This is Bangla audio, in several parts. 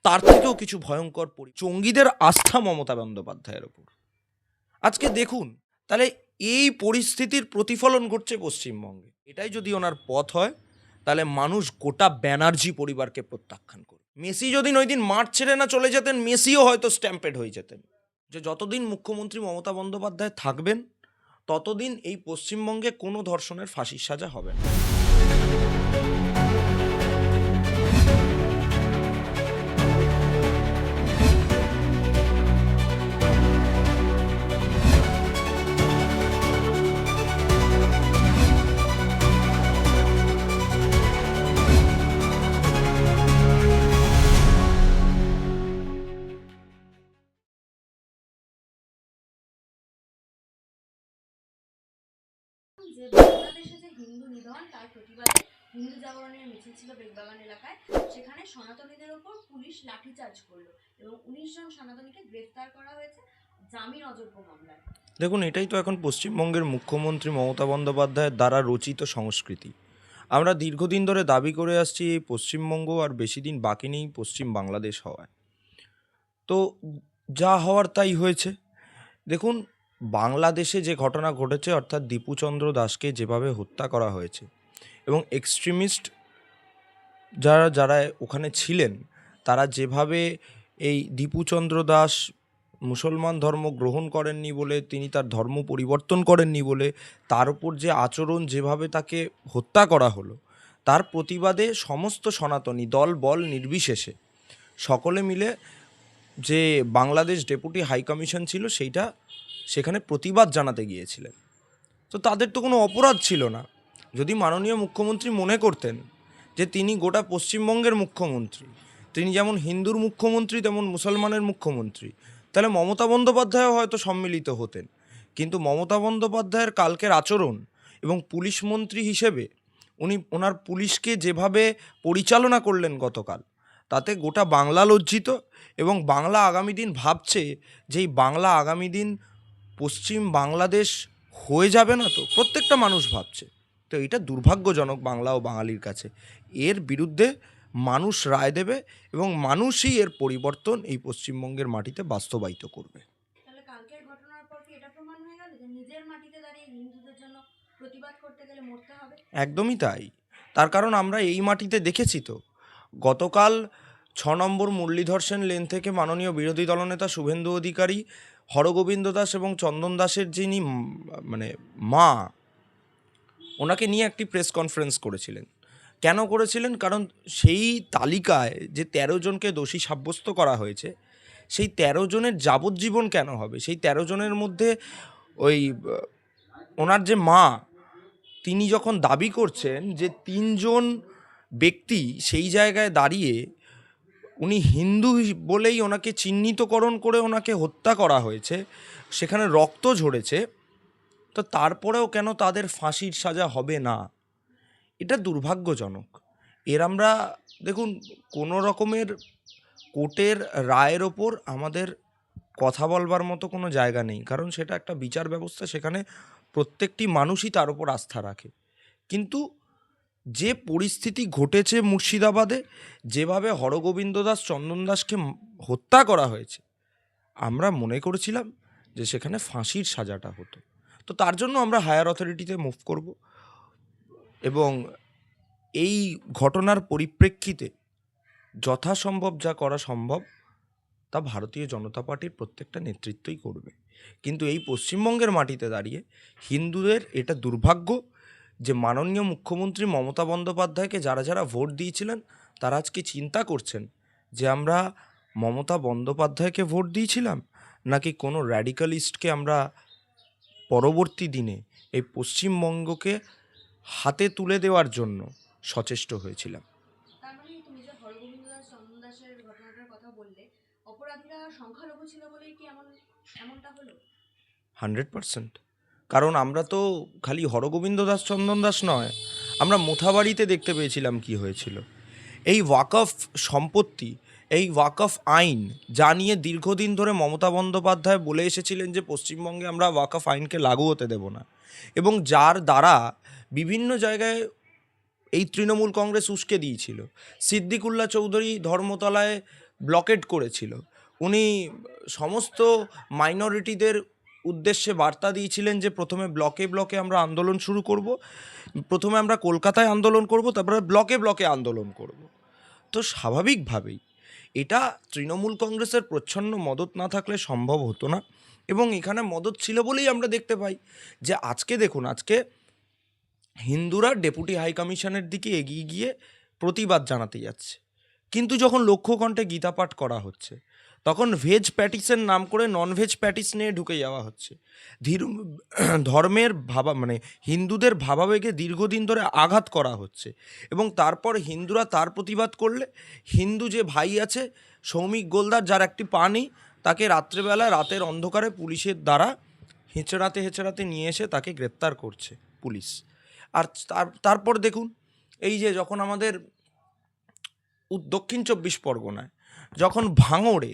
তার থেকেও কিছু ভয়ঙ্কর জঙ্গিদের আস্থা মমতা বন্দ্যোপাধ্যায়ের ওপর। আজকে দেখুন, তাহলে এই পরিস্থিতির প্রতিফলন ঘটছে পশ্চিমবঙ্গে। এটাই যদি ওনার পথ হয়, তাহলে মানুষ গোটা ব্যানার্জি পরিবারকে প্রত্যাখ্যান করবে। মেসি যদি ওই দিন মাঠ ছেড়ে না চলে যেতেন, মেসিও হয়তো স্ট্যাম্পেড হয়ে যেতেন। যে যতদিন মুখ্যমন্ত্রী মমতা বন্দ্যোপাধ্যায় থাকবেন, ততদিন এই পশ্চিমবঙ্গে কোনো ধর্ষণের ফাঁসির সাজা হবে না। যে বাংলাদেশে যে হিন্দু নিধন তার প্রতিবাদে হিন্দু জাগরণের মিছিল ছিল বেগবাগান এলাকায়। সেখানে সনাতনীদের ওপর পুলিশ লাঠিচার্জ করলো এবং 19 জন সনাতনীকে গ্রেফতার করা হয়েছে জামিন অযোগ্য মামলায়। দেখুন, এটাই তো এখন পশ্চিমবঙ্গের মুখ্যমন্ত্রী মমতা বন্দ্যোপাধ্যায়ের দ্বারা রচিত সংস্কৃতি। আমরা দীর্ঘদিন ধরে দাবি করে আসছি এই পশ্চিমবঙ্গ আর বেশি দিন বাকি নেই পশ্চিম বাংলাদেশ হওয়ায়। তো যা হওয়ার তাই হয়েছে। দেখুন, বাংলাদেশে যে ঘটনা ঘটেছে, অর্থাৎ দীপুচন্দ্র দাসকে যেভাবে হত্যা করা হয়েছে এবং এক্সট্রিমিস্ট যারা যারা ওখানে ছিলেন, তারা যেভাবে এই দীপুচন্দ্র দাস মুসলমান ধর্ম গ্রহণ করেননি বলে, তিনি তার ধর্ম পরিবর্তন করেননি বলে তার উপর যে আচরণ, যেভাবে তাকে হত্যা করা হলো, তার প্রতিবাদে সমস্ত সনাতনী দল বল নির্বিশেষে সকলে মিলে যে বাংলাদেশ ডেপুটি হাই কমিশন ছিল সেইটা, সেখানে প্রতিবাদ জানাতে গিয়েছিলেন। তো তাদের তো কোনো অপরাধ ছিল না। যদি মাননীয় মুখ্যমন্ত্রী মনে করতেন যে তিনি গোটা পশ্চিমবঙ্গের মুখ্যমন্ত্রী, তিনি যেমন হিন্দুর মুখ্যমন্ত্রী তেমন মুসলমানের মুখ্যমন্ত্রী, তাহলে মমতা বন্দ্যোপাধ্যায়ও হয়তো সম্মিলিত হতেন। কিন্তু মমতা বন্দ্যোপাধ্যায়ের কালকের আচরণ এবং পুলিশ মন্ত্রী হিসেবে উনি ওনার পুলিশকে যেভাবে পরিচালনা করলেন গতকাল, তাতে গোটা বাংলা লজ্জিত। এবং বাংলা আগামী দিন ভাবছে যে এই বাংলা আগামী দিন পশ্চিম বাংলাদেশ হয়ে যাবে না, তো প্রত্যেকটা মানুষ ভাবছে। তো এটা দুর্ভাগ্যজনক বাংলা ও বাঙালির কাছে। এর বিরুদ্ধে মানুষ রায় দেবে এবং মানুষই এর পরিবর্তন এই পশ্চিমবঙ্গের মাটিতে বাস্তবায়িত করবে। তাহলে কালকের ঘটনার পর কি এটা প্রমাণ হয়ে গেল যে নিজের মাটিতে দাঁড়িয়ে হিন্দুদের জন্য প্রতিবাদ করতে গেলে মরতে হবে? একদমই তাই। তার কারণ আমরা এই মাটিতে দেখেছি তো, গতকাল 6 নম্বর মুরলীধর সেন লেন থেকে মাননীয় বিরোধী দলনেতা শুভেন্দু অধিকারী হরগোবিন্দ দাস এবং চন্দন দাসের যিনি মানে মা, ওনাকে নিয়ে একটি প্রেস কনফারেন্স করেছিলেন। কেন করেছিলেন? কারণ সেই তালিকায় যে 13 জনকে দোষী সাব্যস্ত করা হয়েছে, সেই 13 জনের যাবজ্জীবন কেন হবে? সেই 13 জনের মধ্যে ওই ওনার যে মা, তিনি যখন দাবি করছেন যে 3 জন ব্যক্তি সেই জায়গায় দাঁড়িয়ে উনি হিন্দু বলেই ওনাকে চিহ্নিতকরণ করে ওনাকে হত্যা করা হয়েছে, সেখানে রক্ত ঝরেছে, তো তারপরেও কেন তাদের ফাঁসির সাজা হবে না? এটা দুর্ভাগ্যজনক। এর আমরা দেখুন, কোনো রকমের কোর্টের রায়ের ওপর আমাদের কথা বলবার মতো কোনো জায়গা নেই, কারণ সেটা একটা বিচার ব্যবস্থা, সেখানে প্রত্যেকটি মানুষই তার ওপর আস্থা রাখে। কিন্তু যে পরিস্থিতি ঘটেছে মুর্শিদাবাদে, যেভাবে হরগোবিন্দ দাস চন্দন দাসকে হত্যা করা হয়েছে, আমরা মনে করেছিলাম যে সেখানে ফাঁসির সাজাটা হতো। তো তার জন্য আমরা হায়ার অথরিটিতে মুভ করব এবং এই ঘটনার পরিপ্রেক্ষিতে যথাসম্ভব যা করা সম্ভব তা ভারতীয় জনতা পার্টির প্রত্যেকটা নেতৃত্বই করবে। কিন্তু এই পশ্চিমবঙ্গের মাটিতে দাঁড়িয়ে হিন্দুদের এটা দুর্ভাগ্য যে মাননীয় মুখ্যমন্ত্রী মমতা বন্দ্যোপাধ্যায়কে যারা যারা ভোট দিয়েছিলেন, তারা আজকে চিন্তা করছেন যে আমরা মমতা বন্দ্যোপাধ্যায়কে ভোট দিয়েছিলাম নাকি কোনো র্যাডিক্যালিস্টকে আমরা পরবর্তী দিনে এই পশ্চিমবঙ্গকে হাতে তুলে দেওয়ার জন্য সচেষ্ট হয়েছিলাম। তার মানে তুমি যে হরগোবিন্দ দাস চন্দন দাসের ঘটনাটার কথা বললে, অপরাধীরা সংখ্যালঘু ছিল বলেই কি এমনটা হলো? 100%। কারণ আমরা তো খালি হরগোবিন্দ দাস চন্দন দাস নয়, আমরা মোথাবাড়িতে দেখতে পেয়েছিলাম কি হয়েছিল। এই ওয়াকফ সম্পত্তি, এই ওয়াকফ আইন, যা নিয়ে দীর্ঘদিন ধরে মমতা বন্দ্যোপাধ্যায় বলে এসেছিলেন যে পশ্চিমবঙ্গে আমরা ওয়াকফ আইনকে লাগু হতে দেব না, এবং যার দ্বারা বিভিন্ন জায়গায় এই তৃণমূল কংগ্রেস উস্কে দিয়েছিল। সিদ্দিকুল্লাহ চৌধুরী ধর্মতলায় ব্লকেড করেছিল। উনি সমস্ত মাইনরিটিদের উদ্দেশ্যে বার্তা দিয়েছিলেন যে প্রথমে ব্লকে ব্লকে আমরা আন্দোলন শুরু করব, প্রথমে আমরা কলকাতায় আন্দোলন করব, তারপরে ব্লকে ব্লকে আন্দোলন করব। তো স্বাভাবিকভাবেই এটা তৃণমূল কংগ্রেসের প্রচ্ছন্ন মদত না থাকলে সম্ভব হতো না, এবং এখানে মদত ছিল বলেই আমরা দেখতে পাই যে আজকে দেখুন, আজকে হিন্দুরা ডেপুটি হাই কমিশনের দিকে এগিয়ে গিয়ে প্রতিবাদ জানাতে যাচ্ছে, কিন্তু যখন লক্ষ্যকণ্ঠে গীতা পাঠ করা হচ্ছে তখন ভেজ প্যাটিসের নাম করে নন ভেজ প্যাটিস নিয়ে ঢুকে যাওয়া হচ্ছে। ধীর ধর্মের মানে হিন্দুদের ভাবাবেগে দীর্ঘদিন ধরে আঘাত করা হচ্ছে, এবং তারপর হিন্দুরা তার প্রতিবাদ করলে হিন্দু যে ভাই আছে সৌমিক গোলদার, যার একটি পা নেই, তাকে রাত্রেবেলায় রাতের অন্ধকারে পুলিশের দ্বারা হেঁচড়াতে হেঁচড়াতে নিয়ে এসে তাকে গ্রেপ্তার করছে পুলিশ। আর তারপর দেখুন, এই যে যখন আমাদের দক্ষিণ 24 পরগনায়, যখন ভাঙড়ে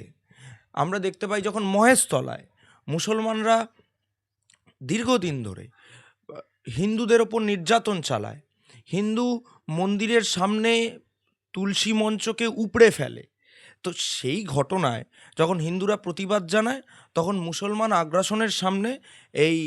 আমরা দেখতে পাই, যখন মহেশতলায় মুসলমানরা দীর্ঘদিন ধরে হিন্দুদের ওপর নির্যাতন চালায়, হিন্দু মন্দিরের সামনে তুলসী মঞ্চকে উপড়ে ফেলে, তো সেই ঘটনায় যখন হিন্দুরা প্রতিবাদ জানায় তখন মুসলমান আগ্রাসনের সামনে, এই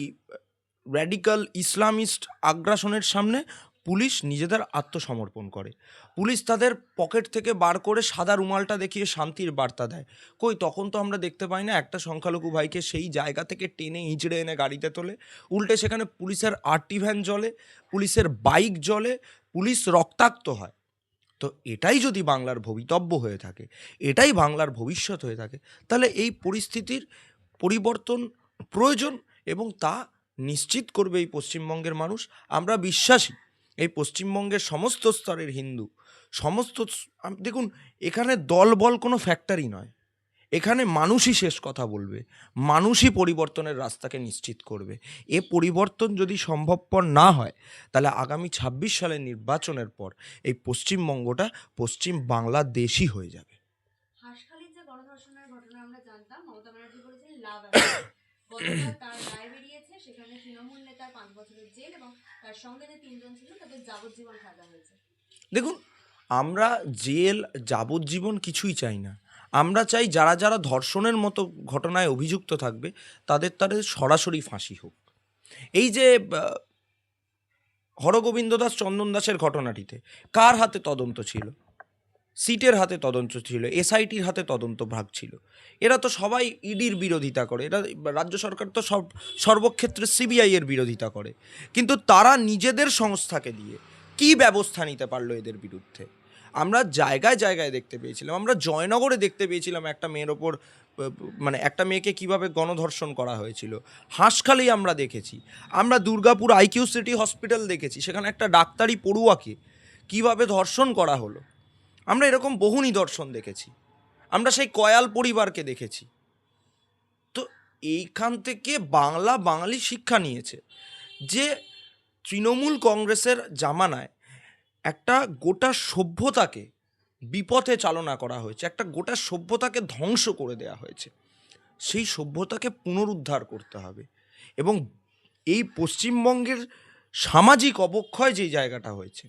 র্যাডিক্যাল ইসলামিস্ট আগ্রাসনের সামনে পুলিশ নিজেদের আত্মসমর্পণ করে। পুলিশ তাদের পকেট থেকে বার করে সাদা রুমালটা দেখিয়ে শান্তির বার্তা দেয়। কই, তখন তো আমরা দেখতে পাই না একটা সংখ্যালঘু ভাইকে সেই জায়গা থেকে টেনে হিঁচড়ে এনে গাড়িতে তোলে, উল্টে সেখানে পুলিশের আরটি ভ্যান জ্বলে, পুলিশের বাইক জ্বলে, পুলিশ রক্তাক্ত হয়। তো এটাই যদি বাংলার ভবিতব্য হয়ে থাকে, এটাই বাংলার ভবিষ্যৎ হয়ে থাকে, তাহলে এই পরিস্থিতির পরিবর্তন প্রয়োজন, এবং তা নিশ্চিত করবে এই পশ্চিমবঙ্গের মানুষ। আমরা বিশ্বাসী এই পশ্চিমবঙ্গের সমস্ত স্তরের হিন্দু, দেখুন, এখানে দলবল কোনো ফ্যাক্টরি নয়, এখানে মানুষই শেষ কথা বলবে, মানুষই পরিবর্তনের রাস্তাকে নিশ্চিত করবে। এ পরিবর্তন যদি সম্ভবপর না হয়, তাহলে আগামী 26 সালের নির্বাচনের পর এই পশ্চিমবঙ্গটা পশ্চিম বাংলাদেশই হয়ে যাবে। হাঁসখালির যে গণধর্ষণের ঘটনা আমরা জানতাম, মমতা ব্যানার্জি বলেছেন লাভ অ্যাফেয়ার। গতকাল তার রায় বেরিয়েছে, সেখানে তৃণমূল নেতার 5 বছরের জেল এবং তার সঙ্গে যে 3 জন ছিল তাদের যাবজ্জীবন সাজা হয়েছে। দেখুন, আমরা জেল যাবজ্জীবন কিছুই চাই না। আমরা চাই যারা যারা ধর্ষণের মতো ঘটনায় অভিযুক্ত থাকবে তাদের তাদের সরাসরি ফাঁসি হোক। এই যে হরগোবিন্দ দাস চন্দন দাসের ঘটনাটিতে কার হাতে তদন্ত ছিল? সিটের হাতে তদন্ত ছিল, এসআইটির হাতে তদন্ত ভাগ ছিল। এরা তো সবাই ইডির বিরোধিতা করে, এরা রাজ্য সরকার তো সর্বক্ষেত্রে সিবিআই এর বিরোধিতা করে, কিন্তু তারা নিজেদের সংস্থাকে দিয়ে কি ব্যবস্থা নিতে পারলো এদের বিরুদ্ধে? আমরা জায়গায় জায়গায় দেখতে পেয়েছিলাম, আমরা জয়নগরে দেখতে পেয়েছিলাম একটা মেয়ের ওপর, মানে একটা মেয়েকে কিভাবে গণধর্ষণ করা হয়েছিল। হাঁসখালি আমরা দেখেছি, আমরা দুর্গাপুর আইকিউ সিটি হসপিটাল দেখেছি, সেখানে একটা ডাক্তারি পড়ুয়াকে কিভাবে ধর্ষণ করা হলো। আমরা এরকম বহু নিদর্শন দেখেছি, আমরা সেই কয়াল পরিবারকে দেখেছি। তো এইখান থেকে বাঙালি শিক্ষা নিয়েছে যে তৃণমূল কংগ্রেসের জামানায় একটা গোটা সভ্যতাকে বিপথে চালনা করা হয়েছে, একটা গোটা সভ্যতাকে ধ্বংস করে দেওয়া হয়েছে। সেই সভ্যতাকে পুনরুদ্ধার করতে হবে, এবং এই পশ্চিমবঙ্গের সামাজিক অবক্ষয় যেই জায়গাটা হয়েছে,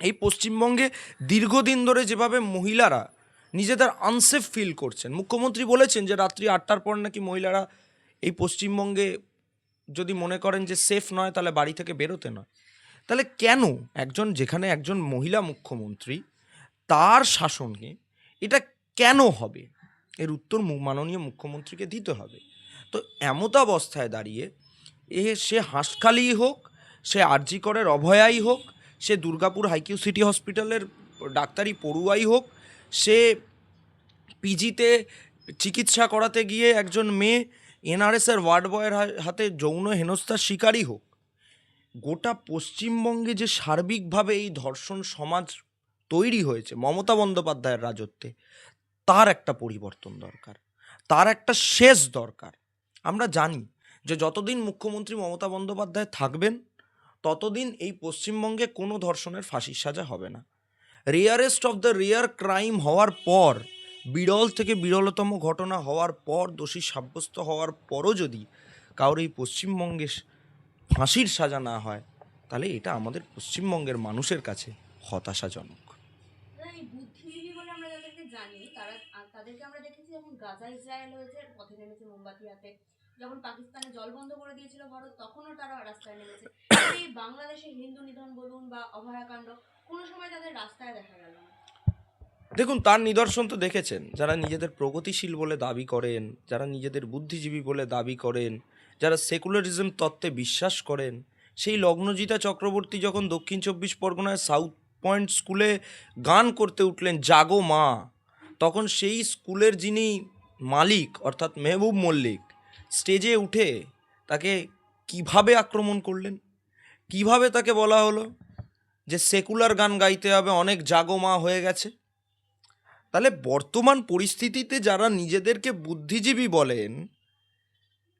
এই পশ্চিমবঙ্গে দীর্ঘদিন ধরে যেভাবে মহিলারা নিজেদের আনসেফ ফিল করছেন, মুখ্যমন্ত্রী বলেছেন যে রাত্রি 8টার পর নাকি মহিলারা এই পশ্চিমবঙ্গে যদি মনে করেন যে সেফ নয় তাহলে বাড়ি থেকে বেরোতে নয়। তাহলে কেন যেখানে একজন মহিলা মুখ্যমন্ত্রী, তার শাসনে এটা কেন হবে? এর উত্তর মাননীয় মুখ্যমন্ত্রীকে দিতে হবে। তো এমত অবস্থায় দাঁড়িয়ে সে হাঁসখালি হোক, সে আরজি করের অভয়াই হোক, সে দুর্গাপুর হাইকিউ সিটি হসপিটালের ডাক্তারি পড়ুয়াই হোক, সে পিজিতে চিকিৎসা করাতে গিয়ে একজন মেয়ে এনআরএসের ওয়ার্ড বয়ের হাতে যৌন হেনস্থার শিকারই হোক, গোটা পশ্চিমবঙ্গে যে সার্বিকভাবে এই ধর্ষণ সমাজ তৈরি হয়েছে মমতা বন্দ্যোপাধ্যায়ের রাজত্বে, তার একটা পরিবর্তন দরকার, তার একটা শেষ দরকার। আমরা জানি যে যতদিন মুখ্যমন্ত্রী মমতা বন্দ্যোপাধ্যায় থাকবেন ততদিন এই পশ্চিমবঙ্গে কোনো ধর্ষণের ফাঁসির সাজা হবে না। Rarest of the rare crime হওয়ার পর, বিরল থেকে বিরলতম ঘটনা হওয়ার পর, দোষী সাব্যস্ত হওয়ার পরও যদি কারোর এই পশ্চিমবঙ্গে ফাঁসির সাজা না হয়, তাহলে এটা আমাদের পশ্চিমবঙ্গের মানুষের কাছে হতাশাজনক। এই বুদ্ধিজীবী বলে আমরা যাদেরকে জানি, তারা তাদেরকে আমরা দেখেছি যখন গাজা ইসরায়েল হয়েছে পথে নেমেছে মোমবাতি হাতে, যখন পাকিস্তানে জল বন্ধ করে দিয়েছিল ভারত তখনও তারা রাস্তায় নেমেছে। এই বাংলাদেশে হিন্দু নিধন বলুন বা অভয়াকাণ্ড কোনো সময় তাদের রাস্তায় দেখা গেল না। দেখুন, তার নিদর্শন তো দেখেছেন। যারা নিজেদের প্রগতিশীল বলে দাবি করেন, যারা নিজেদের বুদ্ধিজীবী বলে দাবি করেন, যারা সেকুলারিজম তত্ত্বে বিশ্বাস করেন, সেই লগ্নজিতা চক্রবর্তী যখন দক্ষিণ 24 পরগনায় সাউথ পয়েন্ট স্কুলে গান করতে উঠলেন জাগো মা, তখন সেই স্কুলের যিনি মালিক অর্থাৎ মেহবুব মল্লিক স্টেজে উঠে তাকে কিভাবে আক্রমণ করলেন, কিভাবে তাকে বলা হলো যে সেকুলার গান গাইতে হবে, অনেক জাগো মা হয়ে গেছে। তাহলে বর্তমান পরিস্থিতিতে যারা নিজেদেরকে বুদ্ধিজীবী বলেন,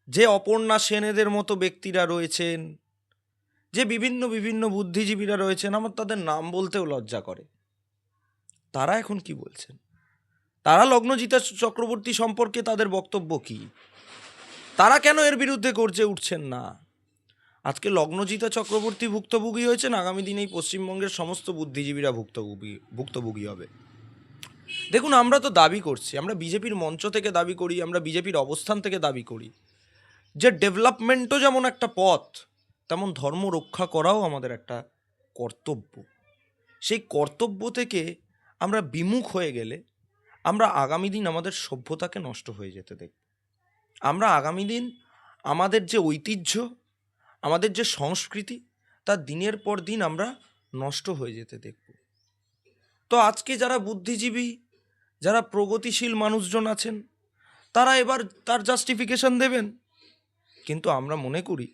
যে অপর্ণা সেনেদের মতো ব্যক্তিরা রয়েছেন, যে বিভিন্ন বিভিন্ন বুদ্ধিজীবীরা রয়েছেন, আমার তাদের নাম বলতেও লজ্জা করে, তারা এখন কি বলছেন? তারা লগ্নজিতা চক্রবর্তী সম্পর্কে তাদের বক্তব্য কি? তারা কেন এর বিরুদ্ধে গর্জে উঠছেন না? আজকে লগ্নজিতা চক্রবর্তী ভুক্তভোগী হয়েছেন, আগামী দিনে এই পশ্চিমবঙ্গের সমস্ত বুদ্ধিজীবীরা ভুক্তভোগী হবে। দেখুন, আমরা তো দাবি করছি, আমরা বিজেপির মঞ্চ থেকে দাবি করি, আমরা বিজেপির অবস্থান থেকে দাবি করি যে ডেভেলপমেন্টও যেমন একটা পথ, তেমন ধর্ম রক্ষা করাও আমাদের একটা কর্তব্য। সেই কর্তব্য থেকে আমরা বিমুখ হয়ে গেলে আমরা আগামী দিন আমাদের সভ্যতাকে নষ্ট হয়ে যেতে দেখব। আমরা আগামী দিন আমাদের যে ঐতিহ্য, আমাদের যে সংস্কৃতি, তা দিনের পর দিন আমরা নষ্ট হয়ে যেতে দেখব। তো আজকে যারা বুদ্ধিজীবী, যারা প্রগতিশীল মানুষজন আছেন, তারা এবার তার জাস্টিফিকেশন দেবেন, কিন্তু আমরা মনে করি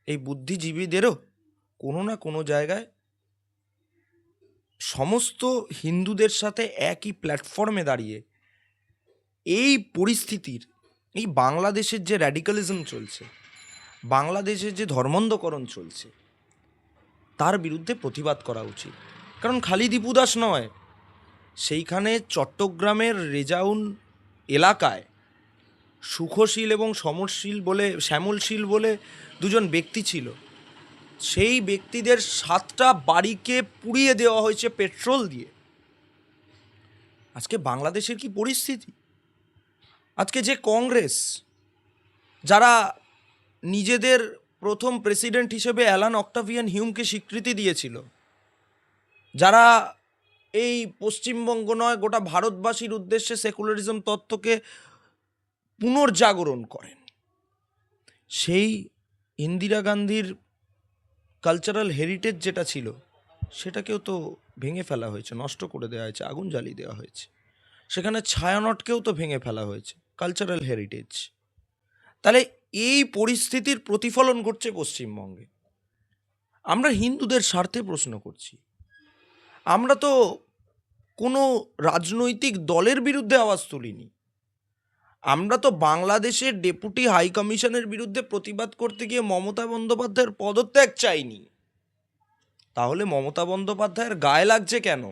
এই বুদ্ধিজীবীদেরও কোনো না কোনো জায়গায় সমস্ত হিন্দুদের সাথে একই প্ল্যাটফর্মে দাঁড়িয়ে এই পরিস্থিতির, এই বাংলাদেশের যে র্যাডিক্যালিজম চলছে, বাংলাদেশের যে ধর্মান্ধকরণ চলছে, তার বিরুদ্ধে প্রতিবাদ করা উচিত। কারণ খালি দীপু দাস নয়, সেইখানে চট্টগ্রামের রেজাউন এলাকায় সুখশীল এবং শ্যামলশীল বলে দুজন ব্যক্তি ছিল। সেই ব্যক্তিদের 7টা বাড়িকে পুড়িয়ে দেওয়া হয়েছে পেট্রোল দিয়ে। আজকে বাংলাদেশের কি পরিস্থিতি? আজকে যে কংগ্রেস, যারা নিজেদের প্রথম প্রেসিডেন্ট হিসেবে অ্যালান অক্টাভিয়ান হিউমকে স্বীকৃতি দিয়েছিল, যারা এই পশ্চিমবঙ্গ নয় গোটা ভারতবাসীর উদ্দেশ্যে সেকুলারিজম তত্ত্বকে পুনর্জাগরণ করেন, সেই ইন্দিরা গান্ধীর কালচারাল হেরিটেজ যেটা ছিল সেটাকেও তো ভেঙে ফেলা হয়েছে, নষ্ট করে দেওয়া হয়েছে, আগুন জ্বালিয়ে দেওয়া হয়েছে। সেখানে ছায়ানটকেও তো ভেঙে ফেলা হয়েছে, কালচারাল হেরিটেজ। তাহলে এই পরিস্থিতির প্রতিফলন ঘটছে পশ্চিমবঙ্গে। আমরা হিন্দুদের স্বার্থে প্রশ্ন করছি, আমরা তো কোনো রাজনৈতিক দলের বিরুদ্ধে আওয়াজ তুলিনি। আমরা তো বাংলাদেশের ডেপুটি হাই কমিশনের বিরুদ্ধে প্রতিবাদ করতে গিয়ে মমতা বন্দ্যোপাধ্যায়ের পদত্যাগ চাইনি। তাহলে মমতা বন্দ্যোপাধ্যায়ের গায়ে লাগছে কেন?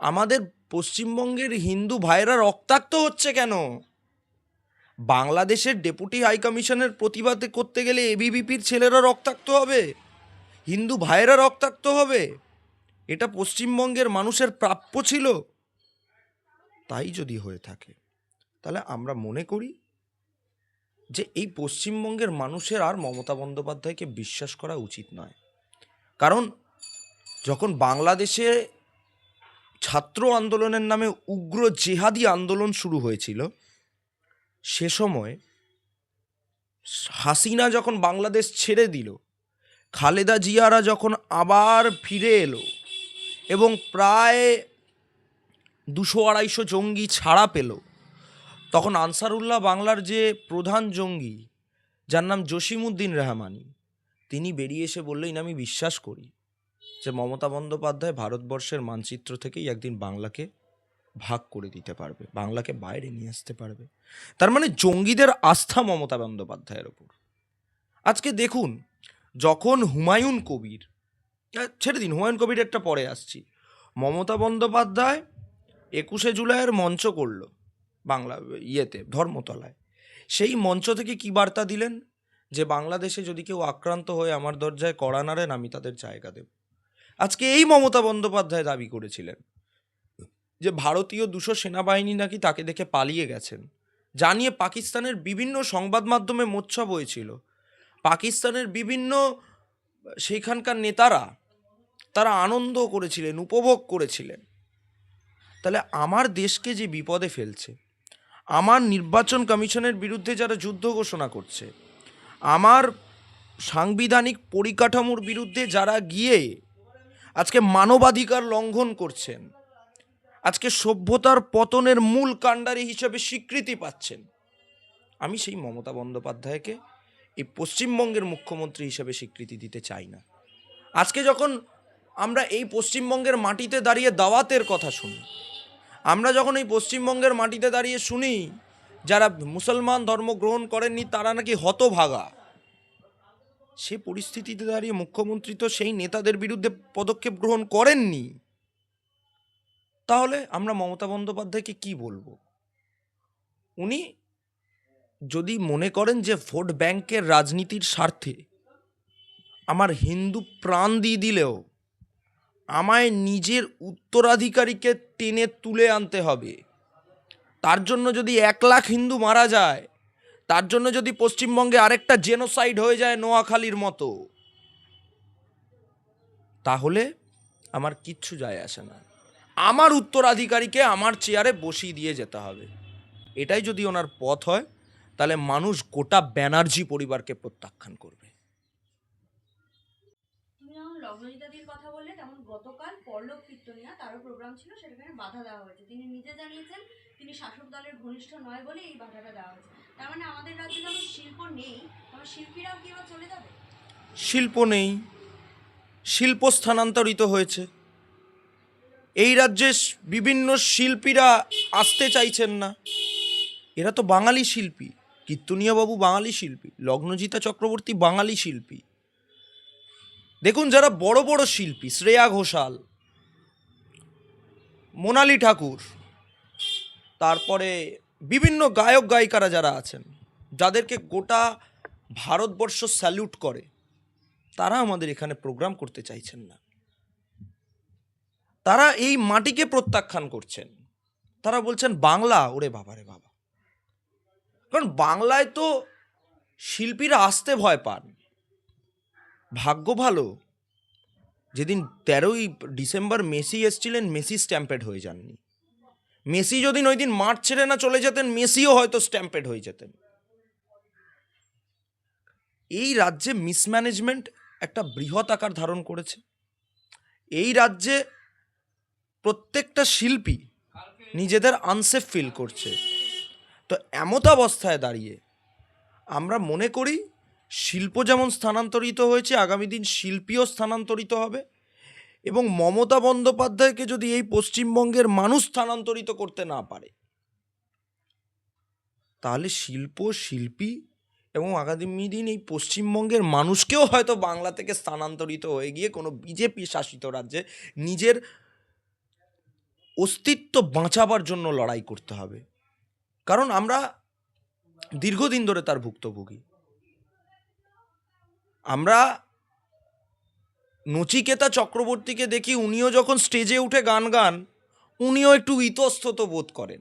আমাদের পশ্চিমবঙ্গের হিন্দু ভাইরা রক্তাক্ত হচ্ছে কেন? বাংলাদেশের ডেপুটি হাই কমিশনের প্রতিবাদ করতে গেলে এবিভিপির ছেলেরা রক্তাক্ত হবে, হিন্দু ভাইরা রক্তাক্ত হবে? এটা পশ্চিমবঙ্গের মানুষের প্রাপ্য ছিল? তাই যদি হয়ে থাকে, তাহলে আমরা মনে করি যে এই পশ্চিমবঙ্গের মানুষের আর মমতা বন্দ্যোপাধ্যায়কে বিশ্বাস করা উচিত নয়। কারণ যখন বাংলাদেশে ছাত্র আন্দোলনের নামে উগ্র জেহাদি আন্দোলন শুরু হয়েছিল, সে সময় হাসিনা যখন বাংলাদেশ ছেড়ে দিল, খালেদা জিয়ারা যখন আবার ফিরে এলো এবং প্রায় 200-250 জঙ্গি ছাড়া পেল, তখন আনসারুল্লাহ বাংলার যে প্রধান জঙ্গি, যার নাম জসিমউদ্দিন রহমানি, তিনি বেরিয়ে এসে বললেন, আমি বিশ্বাস করি যে মমতা বন্দ্যোপাধ্যায় ভারতবর্ষের মানচিত্র থেকেই একদিন বাংলাকে ভাগ করে দিতে পারবে, বাংলাকে বাইরে নিয়ে আসতে পারবে। তার মানে জঙ্গিদের আস্থা মমতা বন্দ্যোপাধ্যায়ের ওপর। আজকে দেখুন, যখন হুমায়ুন কবির, ছেড়ে দিন হুমায়ুন কবির একটা পরে আসছি, মমতা বন্দ্যোপাধ্যায় 21শে জুলাইয়ের মঞ্চ করলো বাংলা ধর্মতলায়। সেই মঞ্চ থেকে কি বার্তা দিলেন? যে বাংলাদেশে যদি কেউ আক্রান্ত হয়ে আমার দরজায় কড়া নাড়েন, আমি তাদের জায়গা দেব। আজকে এই মমতা বন্দ্যোপাধ্যায় দাবি করেছিলেন যে ভারতীয় 200 সেনাবাহিনী নাকি তাকে দেখে পালিয়ে গেছেন, জানিয়ে পাকিস্তানের বিভিন্ন সংবাদ মাধ্যমে মোচ্ছব হয়েছিল। পাকিস্তানের বিভিন্ন সেইখানকার নেতারা তারা আনন্দ করেছিলেন, উপভোগ করেছিলেন। তাহলে আমার দেশকে যে বিপদে ফেলছে, আমার নির্বাচন কমিশনের বিরুদ্ধে যারা যুদ্ধ ঘোষণা করছে, আমার সাংবিধানিক পরিকাঠামোর বিরুদ্ধে যারা গিয়ে আজকে মানবাধিকার লঙ্ঘন করছেন, আজকে সভ্যতার পতনের মূল কাণ্ডারি হিসেবে স্বীকৃতি পাচ্ছেন, আমি সেই মমতা বন্দ্যোপাধ্যায়কে এই পশ্চিমবঙ্গের মুখ্যমন্ত্রী হিসেবে স্বীকৃতি দিতে চাই না। আজকে যখন আমরা এই পশ্চিমবঙ্গের মাটিতে দাঁড়িয়ে দাওয়াতের কথা শুনি, আমরা যখন এই পশ্চিমবঙ্গের মাটিতে দাঁড়িয়ে শুনি যারা মুসলমান ধর্ম গ্রহণ করেননি তারা নাকি হতভাগা, সে পরিস্থিতিতে দাঁড়িয়ে মুখ্যমন্ত্রী তো সেই নেতাদের বিরুদ্ধে পদক্ষেপ গ্রহণ করেননি, তাহলে আমরা মমতা বন্দ্যোপাধ্যায়কে কি বলবো? উনি যদি মনে করেন যে ভোট ব্যাংকের রাজনীতির স্বার্থে আমার হিন্দু প্রাণ দিয়ে দিলেও আমায় নিজের উত্তরাধিকারীকে টেনে তুলে আনতে হবে, তার জন্য যদি 1 লাখ হিন্দু মারা যায়, তার জন্য যদি পশ্চিমবঙ্গে আরেকটা জেনোসাইড হয়ে যায় নোয়াখালীর মতো, তাহলে আমার কিচ্ছু যায় আসে না। আমার উত্তরাধিকারীকে আমার চেয়ারে বসিয়ে দিয়ে যেতে হবে। এটাই যদি ওনার পথ হয়, তাহলে মানুষ গোটা ব্যানার্জি পরিবারকে প্রত্যাখ্যান করবে। তুমি যেমন লগ্নজিতাদির কথা বললে, তেমন গতকাল পল্লব কীর্তনিয়া তারও প্রোগ্রাম ছিল, সেখানে বাধা দেওয়া হয়েছে। তিনি নিজে জানিয়েছেন তিনি শাসক দলের ঘনিষ্ঠ নয় বলে এই বাধাটা দেওয়া হয়েছে। তার মানে আমাদের রাজ্যে যেমন শিল্প নেই, তেমন শিল্পীরাও কি এবার চলে যাবে? শিল্প নেই, শিল্প স্থানান্তরিত হয়েছে। এই রাজ্যে বিভিন্ন শিল্পীরা আসতে চাইছেন না। এরা তো বাঙালি শিল্পী, কীর্তনিয়া বাবু বাঙালি শিল্পী, লগ্নজিতা চক্রবর্তী বাঙালি শিল্পী। দেখুন যারা বড় বড় শিল্পী, শ্রেয়া ঘোষাল, মোনালি ঠাকুর, তারপরে বিভিন্ন গায়ক গায়িকারা যারা আছেন, যাদেরকে গোটা ভারতবর্ষ স্যালুট করে, তারা আমাদের এখানে প্রোগ্রাম করতে চাইছেন না। তারা এই মাটিকে প্রত্যাখ্যান করছেন। তারা বলছেন বাংলা, ওরে বাবা রে বাবা। কারণ বাংলায় তো শিল্পীরা আসতে ভয় পান। ভাগ্য ভালো যেদিন 13ই ডিসেম্বর মেসি এসছিলেন, মেসি স্ট্যাম্পেড হয়ে যাননি। মেসি যদি ওই দিন মাঠ ছেড়ে না চলে যেতেন, মেসিও হয়তো স্ট্যাম্পেড হয়ে যেতেন। এই রাজ্যে মিসম্যানেজমেন্ট একটা বৃহৎ আকার ধারণ করেছে। এই রাজ্যে প্রত্যেকটা শিল্পী নিজেদের আনসেফ ফিল করছে। তো এমতাবস্থায় দাঁড়িয়ে আমরা মনে করি শিল্প যেমন স্থানান্তরিত হয়েছে, আগামী দিন শিল্পীও স্থানান্তরিত হবে। এবং মমতা বন্দ্যোপাধ্যায়কে যদি এই পশ্চিমবঙ্গের মানুষ স্থানান্তরিত করতে না পারে, তাহলে শিল্প, শিল্পী এবং আগামী দিন এই পশ্চিমবঙ্গের মানুষকেও হয়তো বাংলা থেকে স্থানান্তরিত হয়ে গিয়ে কোনো বিজেপি শাসিত রাজ্যে নিজের অস্তিত্ব বাঁচাবার জন্য লড়াই করতে হবে। কারণ আমরা দীর্ঘদিন ধরে তার ভুক্তভোগী। আমরা নচিকেতা চক্রবর্তীকে দেখি, উনিও যখন স্টেজে উঠে গান গান, উনিও একটু ইতস্তত বোধ করেন।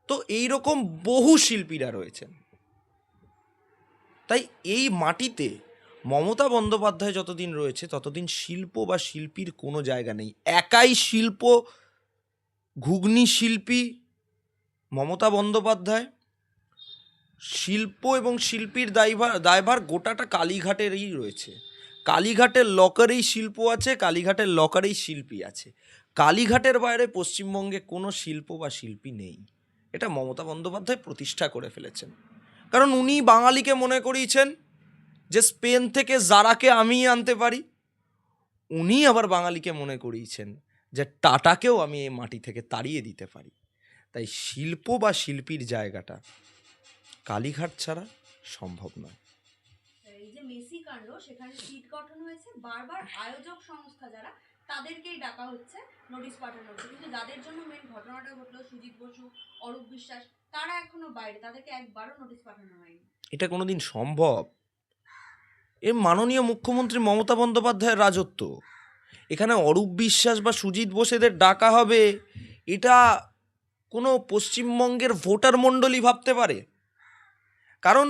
তো এইরকম বহু শিল্পীরা রয়েছেন। তাই এই মাটিতে মমতা বন্দ্যোপাধ্যায় যতদিন রয়েছে ততদিন শিল্প বা শিল্পীর কোনো জায়গা নেই। একাই শিল্প, ঘুগনি শিল্পী মমতা বন্দ্যোপাধ্যায়। শিল্প এবং শিল্পীর দায়ভার গোটাটা কালীঘাটেরই রয়েছে। কালীঘাটের লকারেই শিল্প আছে, কালীঘাটের লকারেই শিল্পী আছে। কালীঘাটের বাইরে পশ্চিমবঙ্গে কোনো শিল্প বা শিল্পী নেই। এটা মমতা বন্দ্যোপাধ্যায় প্রতিষ্ঠা করে ফেলেছেন। কারণ উনি বাঙালিকে মনে করিয়েছেন যে স্পেন থেকে জারাকে আমি আনতে পারি। উনি আবার বাঙালিকে মনে করিয়েছেন যে টাটাকেও আমি এই মাটি থেকে তাড়িয়ে দিতে পারি। তাই শিল্প বা শিল্পীর জায়গাটা কালীঘাট ছাড়া সম্ভব নয়। এই যে মেসি কাণ্ড, সেখানে সিট গঠন হয়েছে, বারবার আয়োজক সংস্থা যারা তাদেরকেই ডাকা হচ্ছে, নোটিশ পাঠানো হচ্ছে, কিন্তু যাদের জন্য মেন ঘটনাটা ঘটলো, সুজিত বসু, অরূপ বিশ্বাস, তারা এখনো বাইরে, তাদেরকে একবারও নোটিশ পাঠানো হয়নি। এটা কোনোদিন সম্ভব? এ মাননীয় মুখ্যমন্ত্রী মমতা বন্দ্যোপাধ্যায়ের রাজত্ব। এখানে অরূপ বিশ্বাস বা সুজিত বোস এদের ডাকা হবে, এটা কোনো পশ্চিমবঙ্গের ভোটার মণ্ডলী ভাবতে পারে? কারণ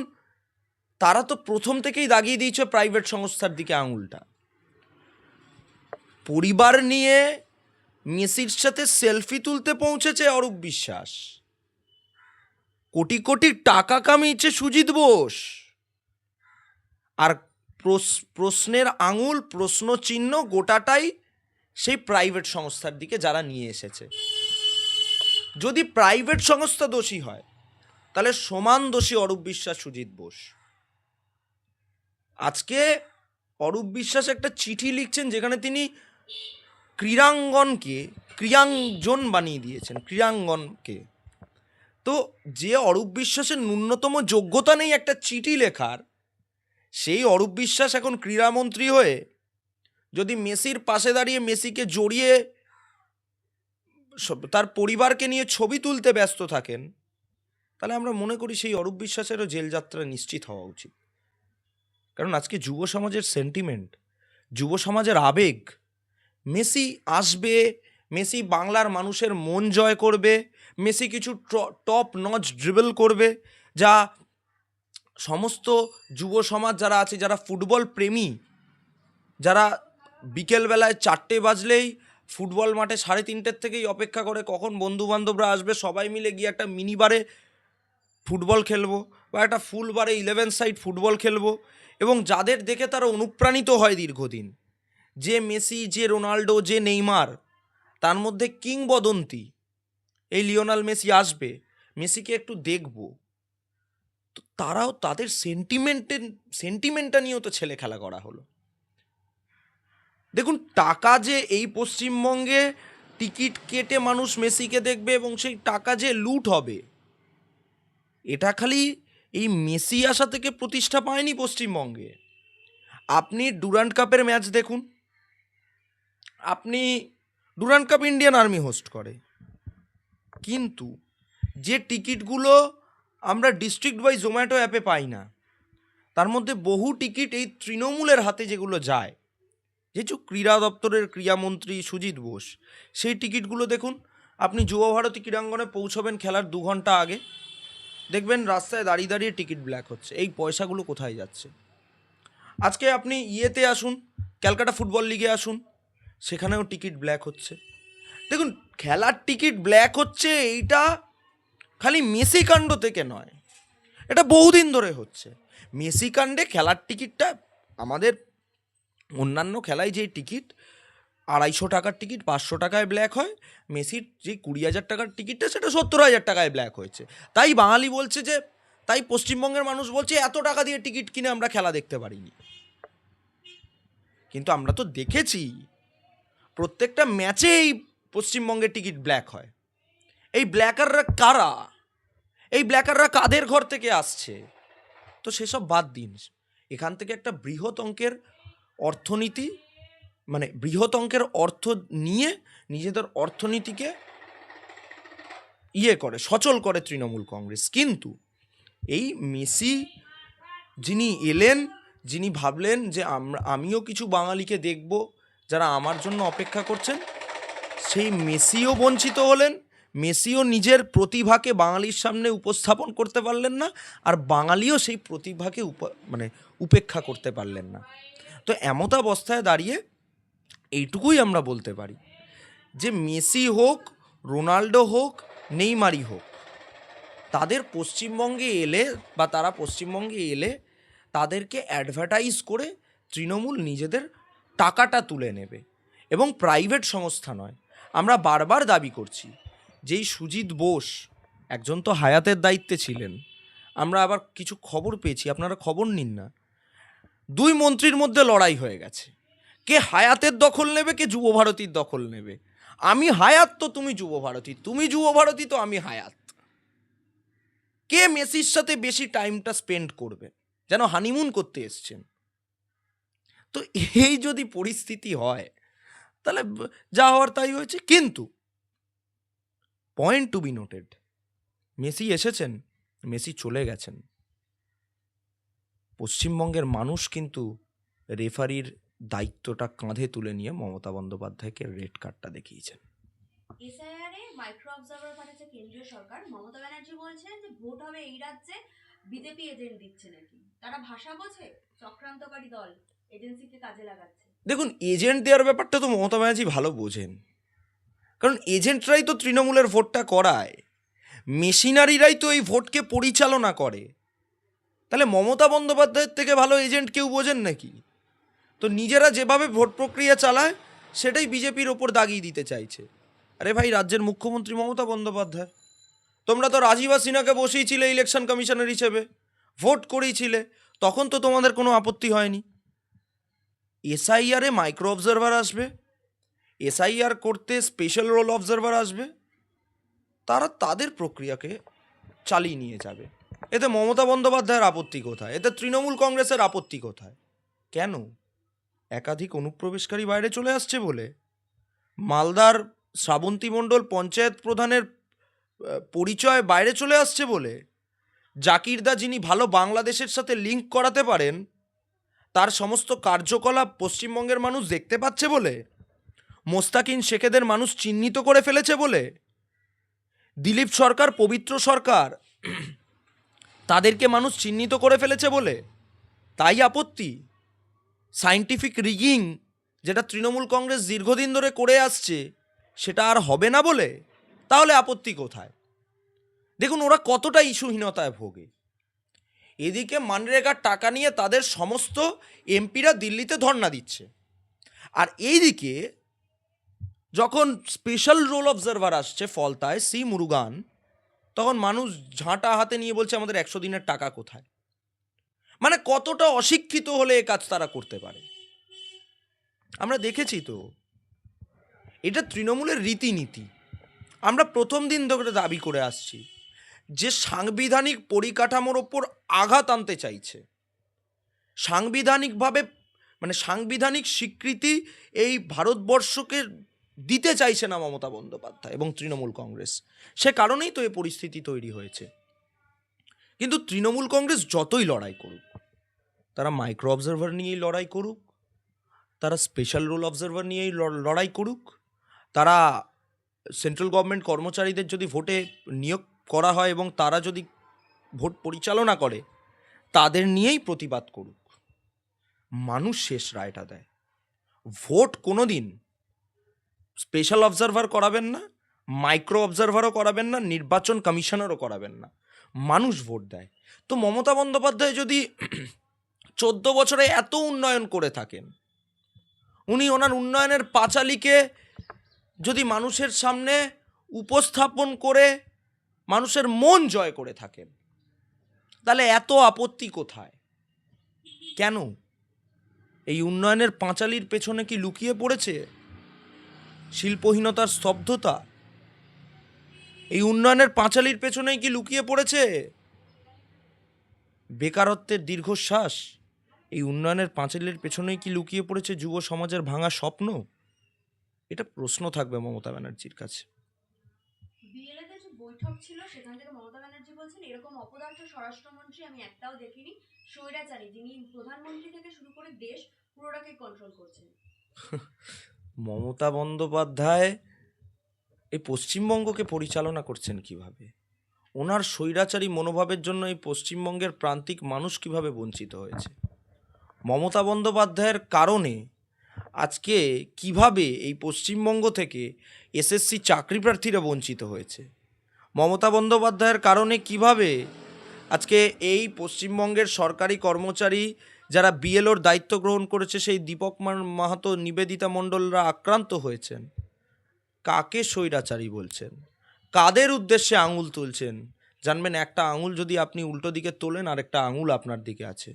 তারা তো প্রথম থেকেই দাগিয়ে দিয়েছে প্রাইভেট সংস্থার দিকে আঙুলটা। পরিবার নিয়ে মেসির সাথে সেলফি তুলতে পৌঁছেছে অরূপ বিশ্বাস, কোটি কোটি টাকা কামিয়েছে সুজিত বোস, আর প্রশ্নের আঙুল, প্রশ্ন চিহ্ন গোটাটাই সেই প্রাইভেট সংস্থার দিকে যারা নিয়ে এসেছে। যদি প্রাইভেট সংস্থা দোষী হয়, তাহলে সমান দোষী অরূপ বিশ্বাস, সুজিত বোস। আজকে অরূপ বিশ্বাস একটা চিঠি লিখছেন যেখানে তিনি ক্রীড়াঙ্গন বানিয়ে দিয়েছেন, ক্রীড়াঙ্গনকে। তো যে অরূপ বিশ্বাসের ন্যূনতম যোগ্যতা নেই একটা চিঠি লেখার, সেই অরূপ বিশ্বাস এখন ক্রীড়ামন্ত্রী হয়ে যদি মেসির পাশে দাঁড়িয়ে মেসিকে জড়িয়ে তার পরিবারকে নিয়ে ছবি তুলতে ব্যস্ত থাকেন, তাহলে আমরা মনে করি সেই অরূপ বিশ্বাসেরও জেলযাত্রা নিশ্চিত হওয়া উচিত। কারণ আজকে যুব সমাজের সেন্টিমেন্ট, যুব সমাজের আবেগ, মেসি আসবে, মেসি বাংলার মানুষের মন জয় করবে, মেসি কিছু টপ নচ ড্রিবল করবে, যা সমস্ত যুব সমাজ যারা আছে, যারা ফুটবল প্রেমী, যারা বিকেলবেলায় 4টে বাজলেই ফুটবল মাঠে 3:30 থেকেই অপেক্ষা করে কখন বন্ধুবান্ধবরা আসবে, সবাই মিলে গিয়ে একটা মিনি বারে ফুটবল খেলবো বা একটা ফুল বারে 11 সাইড ফুটবল খেলবো, এবং যাদের দেখে তারা অনুপ্রাণিত হয় দীর্ঘদিন, যে মেসি, যে রোনাল্ডো, যে নেইমার, তার মধ্যে কিংবদন্তি এই মেসি আসবে, মেসিকে একটু দেখবো, তো তারাও তাদের সেন্টিমেন্টটা নিয়েও তো ছেলে খেলা করা হলো। দেখুন, টাকা যে এই পশ্চিমবঙ্গে টিকিট কেটে মানুষ মেসিকে দেখবে এবং সেই টাকা যে লুট হবে, এটা খালি এই মেসি আসা থেকে প্রতিষ্ঠা পায়নি পশ্চিমবঙ্গে। আপনি ডুরান্ড কাপের ম্যাচ দেখুন, আপনি Durand cup Indian army host করে, কিন্তু যে টিকিটগুলো আমরা ডিস্ট্রিক্ট বাই জোম্যাটো অ্যাপে পাই না, তার মধ্যে বহু টিকিট এই তৃণমূলের হাতে যেগুলো যায়, যেহেতু ক্রীড়া দপ্তরের ক্রীড়ামন্ত্রী সুজিত বোস, সেই টিকিটগুলো দেখুন। আপনি যুব ভারতী ক্রীড়াঙ্গনে পৌঁছবেন খেলার 2 ঘন্টা আগে, দেখবেন রাস্তায় দাঁড়িয়ে দাঁড়িয়ে টিকিট ব্ল্যাক হচ্ছে। এই পয়সাগুলো কোথায় যাচ্ছে? আজকে আপনি ইয়েতে আসুন, ক্যালকাটা ফুটবল লিগে আসুন, সেখানেও টিকিট ব্ল্যাক হচ্ছে। দেখুন, খেলার টিকিট ব্ল্যাক হচ্ছে, এইটা খালি মেসি কাণ্ড থেকে নয়, এটা বহুদিন ধরে হচ্ছে। মেসি কাণ্ডে খেলার টিকিটটা, আমাদের অন্যান্য খেলায় যে টিকিট 250 টাকার টিকিট 500 টাকায় ব্ল্যাক হয়, মেসির যে 20,000 টাকার টিকিটটা সেটা 70,000 টাকায় ব্ল্যাক হয়েছে। তাই বাঙালি বলছে যে, তাই পশ্চিমবঙ্গের মানুষ বলছে এত টাকা দিয়ে টিকিট কিনে আমরা খেলা দেখতে পারিনি। কিন্তু আমরা তো দেখেছি প্রত্যেকটা ম্যাচে এই পশ্চিমবঙ্গের টিকিট ব্ল্যাক হয়। এই ব্ল্যাকাররা কারা? এই ব্ল্যাকাররা কাদের ঘর থেকে আসছে? তো সেসব বাদ দিন, এখান থেকে একটা বৃহৎ অঙ্কের অর্থনীতি, মানে বৃহৎ অঙ্কের অর্থ নিয়ে নিজেদের অর্থনীতিকে সচল করে তৃণমূল কংগ্রেস। কিন্তু এই মেসি যিনি এলেন, যিনি ভাবলেন যে আমিও কিছু বাঙালিকে দেখব যারা আমার জন্য অপেক্ষা করছেন, সেই মেসিও বঞ্চিত হলেন। মেসিও নিজের প্রতিভাকে বাঙালির সামনে উপস্থাপন করতে পারলেন না, আর বাঙালিও সেই প্রতিভাকে উপেক্ষা করতে পারলেন না। তো এমতাবস্থায় দাঁড়িয়ে এইটুকুই আমরা বলতে পারি যে মেসি হোক, রোনাল্ডো হোক, নেইমারই হোক, তারা পশ্চিমবঙ্গে এলে তাদেরকে অ্যাডভার্টাইজ করে তৃণমূল নিজেদের টাকাটা তুলে নেবে, এবং প্রাইভেট সংস্থা নয়। আমরা বারবার দাবি করছি, যেই সুজিত বোস একজন তো হায়াতের দায়িত্বে ছিলেন, আমরা আবার কিছু খবর পেয়েছি, আপনারা খবর নিন না, 2 মন্ত্রীর মধ্যে লড়াই হয়ে গেছে, কে হায়াতের দখল নেবে, কে যুব ভারতীর দখল নেবে। আমি হায়াত তো তুমি যুব ভারতী, তুমি যুব ভারতী তো আমি হায়াত। কে মেসির সাথে বেশি টাইমটা স্পেন্ড করবে, যেন হানিমুন করতে এসছেন। তো এই যদি পরিস্থিতি হয়, তাহলে যা হওয়ার তাই হয়েছে। কিন্তু point to be noted, Messi এসেছেন, মেসি চলে গেছেন, পশ্চিমবঙ্গের মানুষ কিন্তু রেফারির দায়িত্বটা কাঁধে তুলে নিয়ে মমতা বন্দ্যোপাধ্যায়কে রেড কার্ডটা দেখিয়েছেন। এসআইআর এ মাইক্রো অবজারভার পাঠাচ্ছে কেন্দ্রীয় সরকার। মমতা ব্যানার্জি বলছেন যে ভোট হবে এই রাজ্যে, বিজেপি এজেন্ট দিচ্ছে নাকি। তারা ভাষা বোঝে? চক্রান্তকারী দল এজেন্সিকে কাজে লাগাচ্ছে। দেখুন, এজেন্ট দেওয়ার ব্যাপারটা তো মমতা ব্যানার্জি ভালো বোঝেন, কারণ এজেন্টরাই তো তৃণমূলের ভোটটা করায়, মেশিনারিরাই তো এই ভোটকে পরিচালনা করে। তাহলে মমতা বন্দ্যোপাধ্যায়ের থেকে ভালো এজেন্ট কেউ বোঝেন নাকি? তো নিজেরা যেভাবে ভোট প্রক্রিয়া চালায় সেটাই বিজেপির ওপর দাগিয়ে দিতে চাইছে। আরে ভাই, রাজ্যের মুখ্যমন্ত্রী মমতা বন্দ্যোপাধ্যায়, তোমরা তো রাজীবা সিনহাকে বসিয়েছিলে ইলেকশন কমিশনার হিসেবে, ভোট করিয়েছিলে, তখন তো তোমাদের কোনো আপত্তি হয়নি। এসআইআরে মাইক্রো অবজারভার আসবে, এসআইআর করতে স্পেশাল রোল অবজারভার আসবে, তারা তাদের প্রক্রিয়াকে চালিয়ে নিয়ে যাবে। এতে মমতা বন্দ্যোপাধ্যায়ের আপত্তি কোথায়? এতে তৃণমূল কংগ্রেসের আপত্তি কোথায়? কেন? একাধিক অনুপ্রবেশকারী বাইরে চলে আসছে বলে? মালদার শ্রাবন্তী মণ্ডল পঞ্চায়েত প্রধানের পরিচয় বাইরে চলে আসছে বলে? জাকিরদা, যিনি ভালো বাংলাদেশের সাথে লিঙ্ক করাতে পারেন, তার সমস্ত কার্যকলাপ পশ্চিমবঙ্গের মানুষ দেখতে পাচ্ছে বলে? মোস্তাকিন শেখেদের মানুষ চিহ্নিত করে ফেলেছে বলে? দিলীপ সরকার, পবিত্র সরকার, তাদেরকে মানুষ চিহ্নিত করে ফেলেছে বলে তাই আপত্তি? সায়েন্টিফিক রিগিং, যেটা তৃণমূল কংগ্রেস দীর্ঘদিন ধরে করে আসছে, সেটা আর হবে না বলে? তাহলে আপত্তি কোথায়? দেখুন, ওরা কতটা ইস্যুহীনতায় ভোগে। এদিকে মানরেগার টাকা নিয়ে তাদের সমস্ত এমপিরা দিল্লিতে ধর্ণা দিচ্ছে, আর এইদিকে যখন স্পেশাল রোল অবজারভার আসছে ফলতায়, সি মুরুগান, তখন মানুষ ঝাঁটা হাতে নিয়ে বলছে আমাদের 100 দিনের টাকা কোথায়। মানে কতটা অশিক্ষিত হলে এ কাজ তারা করতে পারে? আমরা দেখেছি তো, এটা তৃণমূলের রীতিনীতি। আমরা প্রথম দিন ধরে দাবি করে আসছি যে সাংবিধানিক পরিকাঠামোর ওপর আঘাত আনতে চাইছে, সাংবিধানিকভাবে, মানে সাংবিধানিক স্বীকৃতি এই ভারতবর্ষকে দিতে চাইছে না মমতা বন্দ্যোপাধ্যায় এবং তৃণমূল কংগ্রেস। সে কারণেই তো এই পরিস্থিতি তৈরি হয়েছে। কিন্তু তৃণমূল কংগ্রেস যতই লড়াই করুক, তারা মাইক্রো অবজারভার নিয়েই লড়াই করুক, তারা স্পেশাল রোল অবজারভার নিয়েই লড়াই করুক, তারা সেন্ট্রাল গভর্নমেন্ট কর্মচারীদের যদি ভোটে নিয়োগ করা হয় এবং তারা যদি ভোট পরিচালনা করে, তাদের নিয়েই প্রতিবাদ করুক, মানুষ শেষ রায়টা দেয়। ভোট কোনো দিন স্পেশাল অবজারভার করাবেন না, মাইক্রো অবজারভারও করাবেন না, নির্বাচন কমিশনারও করাবেন না, মানুষ ভোট দেয়। তো মমতা বন্দ্যোপাধ্যায় যদি 14 বছরে এত উন্নয়ন করে থাকেন, উনি ওনার উন্নয়নের পাঁচালীকে যদি মানুষের সামনে উপস্থাপন করে মানুষের মন জয় করে থাকেন, তাহলে এত আপত্তি কোথায়? কেন? এই উন্নয়নের পাঁচালীর পেছনে কি লুকিয়ে পড়েছে শিল্পহীনতার স্তব্ধতা? এই উন্নয়নের পাঁচালীর পেছনেই কি লুকিয়ে পড়েছে বেকারত্বের দীর্ঘশ্বাস? এই উন্নয়নের পাঁচালীর পেছনেই কি লুকিয়ে পড়েছে যুব সমাজের ভাঙা স্বপ্ন? এটা প্রশ্ন থাকবে মমতা ব্যানার্জির কাছে। বিএলএতে যে বৈঠক ছিল সেখান থেকে মমতা ব্যানার্জি বলছেন এরকম অপদার্থ স্বরাষ্ট্রমন্ত্রী আমি একটাও দেখিনি, স্বৈরাচারী, যিনি প্রধানমন্ত্রী থেকে শুরু করে দেশ পুরোটাকে কন্ট্রোল করছেন। মমতা বন্দ্যোপাধ্যায় এই পশ্চিমবঙ্গকে পরিচালনা করছেন কিভাবে? ওনার স্বৈরাচারী মনোভাবের জন্য এই পশ্চিমবঙ্গের প্রান্তিক মানুষ কিভাবে বঞ্চিত হয়েছে? মমতা বন্দ্যোপাধ্যায়ের কারণে আজকে কিভাবে এই পশ্চিমবঙ্গ থেকে এসএসসি চাকরি প্রার্থীরা বঞ্চিত হয়েছে? মমতা বন্দ্যোপাধ্যায়ের কারণে কিভাবে আজকে এই পশ্চিমবঙ্গের সরকারি কর্মচারী যারা বিএলওর দায়িত্ব গ্রহণ করেছে, সেই দীপক মাহাতো, নিবেদিতা মণ্ডলরা আক্রান্ত হয়েছেন? কাকে স্বৈরাচারী বলছেন? কাদের উদ্দেশ্যে আঙুল তুলছেন? জানবেন, একটা আঙুল যদি আপনি উল্টো দিকে তোলেন, আরেকটা আঙুল আপনার দিকে আছে।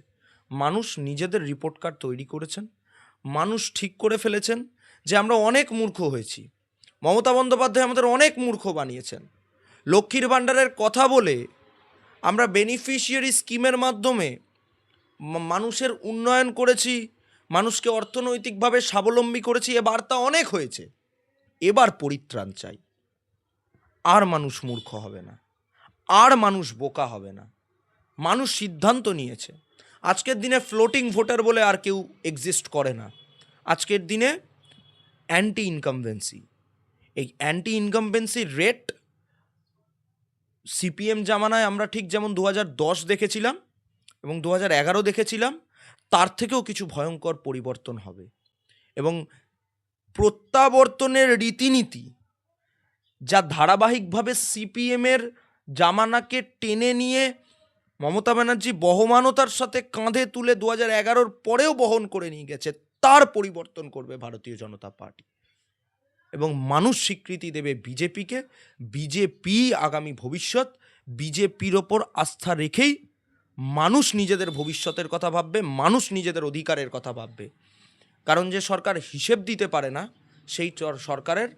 মানুষ নিজেদের রিপোর্ট কার্ড তৈরি করেছেন, মানুষ ঠিক করে ফেলেছেন যে আমরা অনেক মূর্খ হয়েছি, মমতা বন্দ্যোপাধ্যায় আমাদের অনেক মূর্খ বানিয়েছেন। লক্ষ্মীর ভাণ্ডারের কথা বলে আমরা বেনিফিশিয়ারি স্কিমের মাধ্যমে মানুষের উন্নয়ন করেছি, মানুষকে অর্থনৈতিকভাবে স্বাবলম্বী করেছি, এ বার্তা অনেক হয়েছে। এবার পরিত্রাণ চাই, আর মানুষ মূর্খ হবে না, আর মানুষ বোকা হবে না। মানুষ সিদ্ধান্ত নিয়েছে, আজকের দিনে ফ্লোটিং ভোটার বলে আর কেউ এক্সিস্ট করে না। আজকের দিনে অ্যান্টি ইনকামবেন্সি, এই অ্যান্টি ইনকামবেন্সির রেট সিপিএম জামানায় আমরা ঠিক যেমন 2010 দেখেছিলাম এবং 2011 দেখেছিলাম, তার থেকেও কিছু ভয়ঙ্কর পরিবর্তন হবে। এবং প্রত্যাবর্তনের রীতিনীতি যা ধারাবাহিকভাবে সিপিএমের জামানাকে টেনে নিয়ে মমতা ব্যানার্জি বহমানতার সাথে কাঁধে তুলে 2011 পরেও বহন করে নিয়ে গেছে, তার পরিবর্তন করবে ভারতীয় জনতা পার্টি এবং মানুষ স্বীকৃতি দেবে বিজেপিকে। বিজেপি আগামী ভবিষ্যৎ, বিজেপির ওপর আস্থা রেখেই মানুষ নিজেদের ভবিষ্যতের কথা ভাববে, মানুষ নিজেদের অধিকারের কথা ভাববে। কারণ যে সরকার হিসেব দিতে পারে না, সেই সরকারের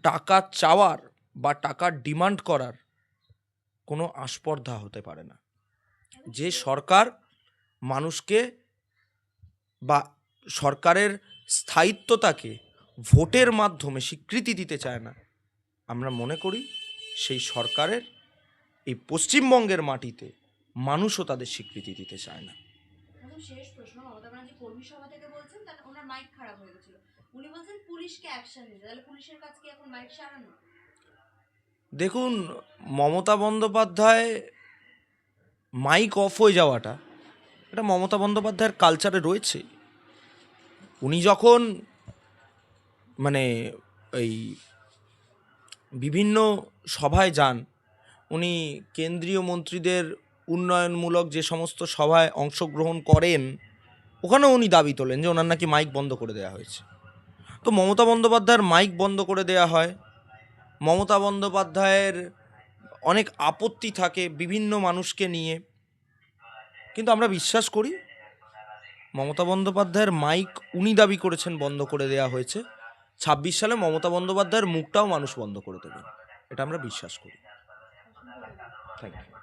টাকা চাওয়ার বা টাকা ডিমান্ড করার কোনো আস্পর্ধা হতে পারে না। যে সরকার মানুষকে বা সরকারের স্থায়িত্বতাকে ভোটের মাধ্যমে স্বীকৃতি দিতে চায় না, আমরা মনে করি সেই সরকারের এই পশ্চিমবঙ্গের মাটিতে মানুষও তাদের স্বীকৃতি দিতে চায় না। একদম শেষ প্রশ্ন, মমতা ব্যানার্জি কর্মী সভা থেকে বলছেন তার ওনার মাইক খারাপ হয়ে গেছিল, উনি বলছেন পুলিশকে অ্যাকশন নিতে, তাহলে পুলিশের কাজ কি এখন মাইক সারানো? দেখুন, মমতা বন্দ্যোপাধ্যায় মাইক অফ হয়ে যাওয়াটা এটা মমতা বন্দ্যোপাধ্যায়ের কালচারে রয়েছে। উনি যখন মানে এই বিভিন্ন সভায় যান, উনি কেন্দ্রীয় মন্ত্রীদের উন্নয়নমূলক যে সমস্ত সভায় অংশগ্রহণ করেন, ওখানেও উনি দাবি তোলেন যে ওনার নাকি মাইক বন্ধ করে দেওয়া হয়েছে। তো মমতা বন্দ্যোপাধ্যায়ের মাইক বন্ধ করে দেওয়া হয়, মমতা বন্দ্যোপাধ্যায়ের অনেক আপত্তি থাকে বিভিন্ন মানুষকে নিয়ে, কিন্তু আমরা বিশ্বাস করি মমতা বন্দ্যোপাধ্যায়ের মাইক উনি দাবি করেছেন বন্ধ করে দেওয়া হয়েছে। 26 সালে মমতা বন্দ্যোপাধ্যায়ের মুখটাও মানুষ বন্ধ করে দেবেন, এটা আমরা বিশ্বাস করি। Thank you.